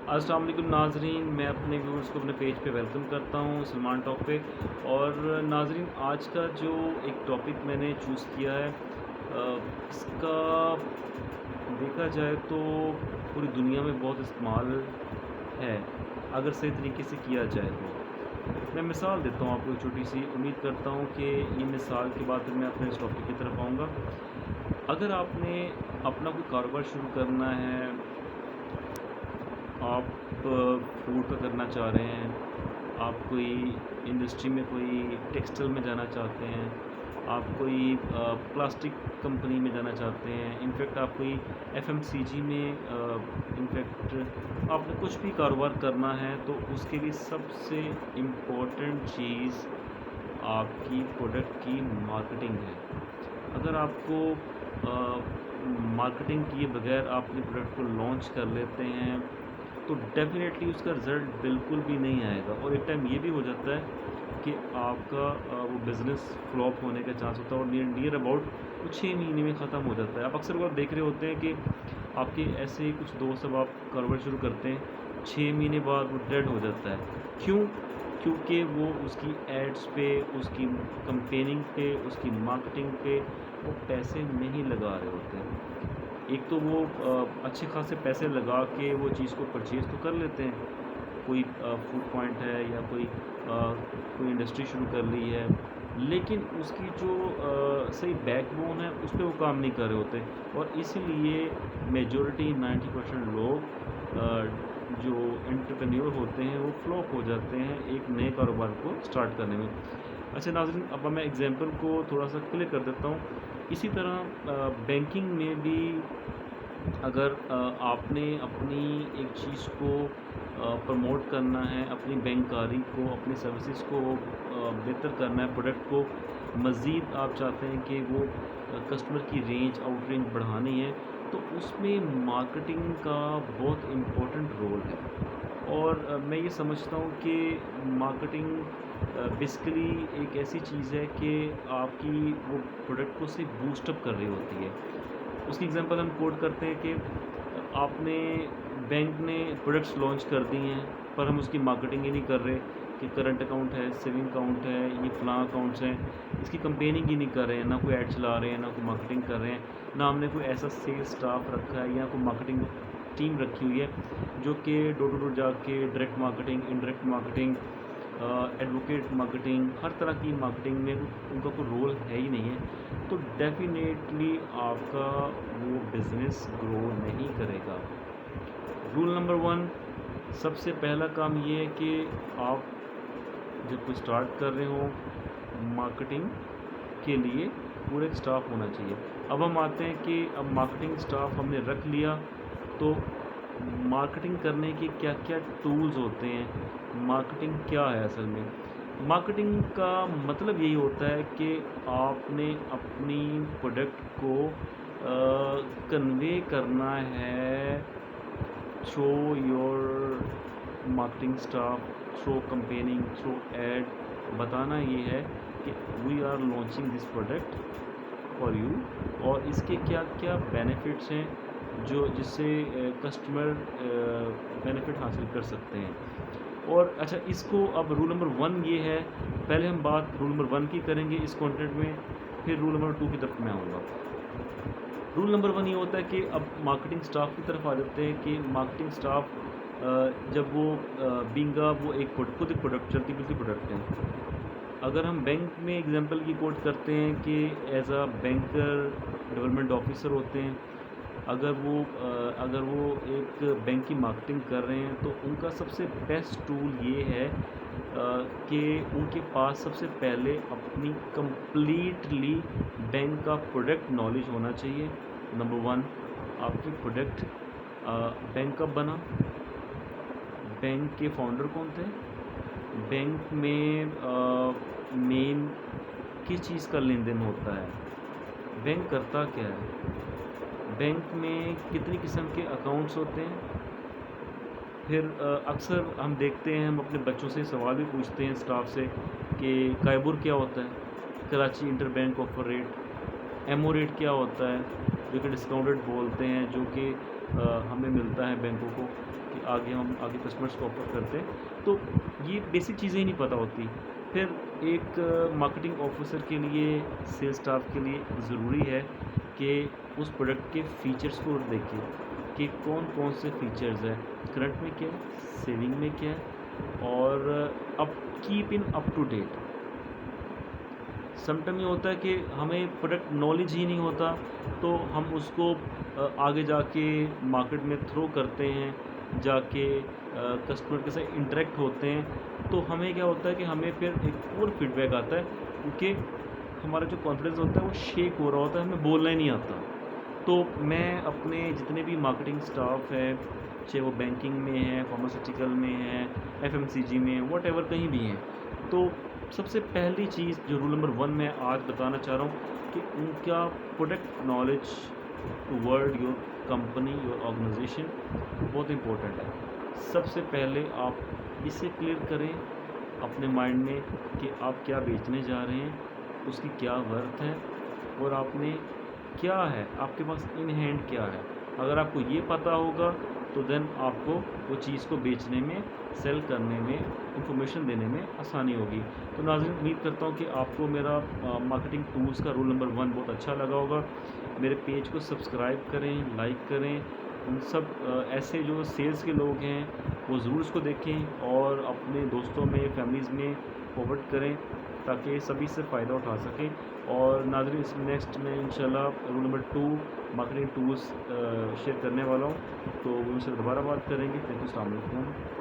अस्सलाम वालेकुम नाज़रीन, मैं अपने व्यूअर्स को अपने पेज पे वेलकम करता हूँ सलमान टॉक पे। और नाज़रीन, आज का जो एक टॉपिक मैंने चूज़ किया है, इसका देखा जाए तो पूरी दुनिया में बहुत इस्तेमाल है, अगर सही तरीके से किया जाए तो। मैं मिसाल देता हूँ आपको एक छोटी-सी। उम्मीद करता हूँ कि ये मिसाल के बाद फिर मैं अपने इस टॉपिक की तरफ आऊँगा। अगर आपने अपना कोई कारोबार शुरू करना है, आप फूड का करना चाह रहे हैं, आप कोई इंडस्ट्री में कोई टेक्सटाइल में जाना चाहते हैं, आप कोई प्लास्टिक कंपनी में जाना चाहते हैं, इनफैक्ट आप कोई एफएमसीजी में, इनफैक्ट आपने कुछ भी कारोबार करना है, तो उसके लिए सबसे इम्पोर्टेंट चीज़ आपकी प्रोडक्ट की मार्केटिंग है। अगर आपको मार्केटिंग किए बगैर आप अपने प्रोडक्ट को लॉन्च कर लेते हैं, तो डेफ़िनेटली उसका रिज़ल्ट बिल्कुल भी नहीं आएगा। और एक टाइम ये भी हो जाता है कि आपका वो बिज़नेस फ्लॉप होने का चांस होता है, और नियर अबाउट वो 6 महीने में ख़त्म हो जाता है। आप अक्सर बार देख रहे होते हैं कि आपके ऐसे ही कुछ दोस्त, अब आप कारोबार शुरू करते हैं, 6 महीने बाद वो डेड हो जाता है। क्यों? क्योंकि वो उसकी एड्स पे, उसकी कैम्पेनिंग पे, उसकी मार्केटिंग पे वो पैसे नहीं लगा रहे होते हैं। एक तो वो अच्छे खासे पैसे लगा के वो चीज़ को परचेज़ तो कर लेते हैं, कोई फूड पॉइंट है या कोई इंडस्ट्री शुरू कर ली है, लेकिन उसकी जो सही बैकबोन है उस पे वो काम नहीं कर रहे होते। और इसीलिए मेजॉरिटी 90% लोग जो एंटरप्रेन्योर होते हैं वो फ्लॉप हो जाते हैं एक नए कारोबार को स्टार्ट करने में। अच्छा नाज़रीन, अब मैं एग्जांपल को थोड़ा सा क्लियर कर देता हूँ। इसी तरह बैंकिंग में भी अगर आपने अपनी एक चीज़ को प्रमोट करना है, अपनी बैंककारी को, अपनी सर्विसेज को बेहतर करना है, प्रोडक्ट को मज़ीद आप चाहते हैं कि वो कस्टमर की रेंज, आउट रेंज बढ़ानी है, तो उसमें मार्केटिंग का बहुत इम्पोर्टेंट रोल है। और मैं ये समझता हूँ कि मार्केटिंग बेसिकली एक ऐसी चीज़ है कि आपकी वो प्रोडक्ट को सिर्फ बूस्टअप कर रही होती है। उसकी एग्जांपल हम कोट करते हैं कि आपने बैंक ने प्रोडक्ट्स लॉन्च कर दी हैं, पर हम उसकी मार्केटिंग ही नहीं कर रहे कि करंट अकाउंट है, सेविंग अकाउंट है, ये फ़लाँ अकाउंट्स हैं, इसकी कैम्पेनिंग ही नहीं कर रहे हैं, ना कोई ऐड चला रहे हैं, ना कोई मार्केटिंग कर रहे हैं, ना हमने कोई ऐसा सेल्स स्टाफ रखा है या कोई मार्केटिंग टीम रखी हुई है जो कि डोर टू डोर जाके direct marketing, indirect marketing, advocate marketing, हर तरह की मार्केटिंग में उनका कोई रोल है ही नहीं है, तो डेफ़िनेटली आपका वो बिज़नेस ग्रो नहीं करेगा। रूल नंबर 1, सबसे पहला काम ये है कि आप जब कोई स्टार्ट कर रहे हो, मार्केटिंग के लिए पूरा एक स्टाफ होना चाहिए। अब हम आते हैं कि अब मार्केटिंग स्टाफ हमने रख लिया, तो मार्केटिंग करने के क्या-क्या टूल्स होते हैं, मार्केटिंग क्या है असल में? मार्केटिंग का मतलब यही होता है कि आपने अपनी प्रोडक्ट को कन्वे करना है through your marketing staff, through campaigning, through ad. बताना ये है कि we are launching this product for you, और इसके क्या-क्या बेनिफिट्स हैं जो जिससे कस्टमर बेनिफिट हासिल कर सकते हैं। और अच्छा, इसको अब रूल नंबर 1 ये है, पहले हम बात रूल नंबर 1 की करेंगे इस कंटेंट में, फिर रूल नंबर 2 की तरफ मैं आऊँगा। रूल नंबर 1 ये होता है कि अब मार्केटिंग स्टाफ की तरफ आ जाते हैं कि मार्केटिंग स्टाफ जब वो वो एक खुद एक प्रोडक्ट चलती फिरती प्रोडक्ट है। अगर हम बैंक में एग्जांपल की कोट करते हैं कि as a banker development officer होते हैं, अगर वो एक बैंक की मार्केटिंग कर रहे हैं, तो उनका सबसे बेस्ट टूल ये है कि उनके पास सबसे पहले अपनी कंप्लीटली बैंक का प्रोडक्ट नॉलेज होना चाहिए। नंबर 1, आपकी प्रोडक्ट बैंक कब बना, बैंक के फाउंडर कौन थे, बैंक में मेन किस चीज़ का लेन देन होता है, बैंक करता क्या है, बैंक में कितनी किस्म के अकाउंट्स होते हैं। फिर अक्सर हम देखते हैं, हम अपने बच्चों से सवाल भी पूछते हैं स्टाफ से कि कायबुर क्या होता है, Karachi interbank offer rate. MO rate क्या होता है, जो कि डिस्काउंटेड बोलते हैं, जो कि हमें मिलता है बैंकों को, आगे हम आगे कस्टमर्स को ऑफर करते हैं। तो ये बेसिक चीज़ें ही नहीं पता होती। फिर एक मार्केटिंग ऑफिसर के लिए, सेल्स स्टाफ के लिए ज़रूरी है कि उस प्रोडक्ट के फ़ीचर्स को देखें कि कौन-कौन से फ़ीचर्स हैं, करंट में क्या है, सेविंग में क्या है, और up keeping up to date. Sometime ये होता है कि हमें प्रोडक्ट नॉलेज ही नहीं होता, तो हम उसको आगे जाके मार्केट में थ्रो करते हैं, जाके कस्टमर के साथ इंटरेक्ट होते हैं, तो हमें क्या होता है कि हमें फिर एक और फीडबैक आता है, क्योंकि हमारा जो कॉन्फिडेंस होता है वो शेक हो रहा होता है, हमें बोलना ही नहीं आता। तो मैं अपने जितने भी मार्केटिंग स्टाफ है, चाहे वो बैंकिंग में है, फार्मास्यूटिकल में है, एफएमसीजी में, व्हाटएवर कहीं भी हैं, तो सबसे पहली चीज़ जो रूल नंबर 1 मैं आज बताना चाह रहा हूँ कि उनका product knowledge toward your company, your organisation बहुत इम्पोर्टेंट है। सबसे पहले आप इसे क्लियर करें अपने माइंड में कि आप क्या बेचने जा रहे हैं, उसकी क्या वर्थ है, और आपने क्या है, आपके पास इन हैंड क्या है। अगर आपको ये पता होगा तो देन आपको वो चीज़ को बेचने में, सेल करने में, इंफॉर्मेशन देने में आसानी होगी। तो नाज़रीन, उम्मीद करता हूँ कि आपको मेरा मार्केटिंग टूल्स का रूल नंबर 1 बहुत अच्छा लगा होगा। मेरे पेज को सब्सक्राइब करें, लाइक करें। उन सब ऐसे जो सेल्स के लोग हैं वो ज़रूर इसको देखें और अपने दोस्तों में, फैमिलीज़ में फॉरवर्ड करें, ताकि सभी से फ़ायदा उठा सकें। और नाज़रीन, इस नेक्स्ट में इंशाल्लाह rule number 2 marketing tools share करने वाला हूँ, तो उनसे दोबारा बात करेंगे। थैंक यू, अस्सलाम वालेकुम।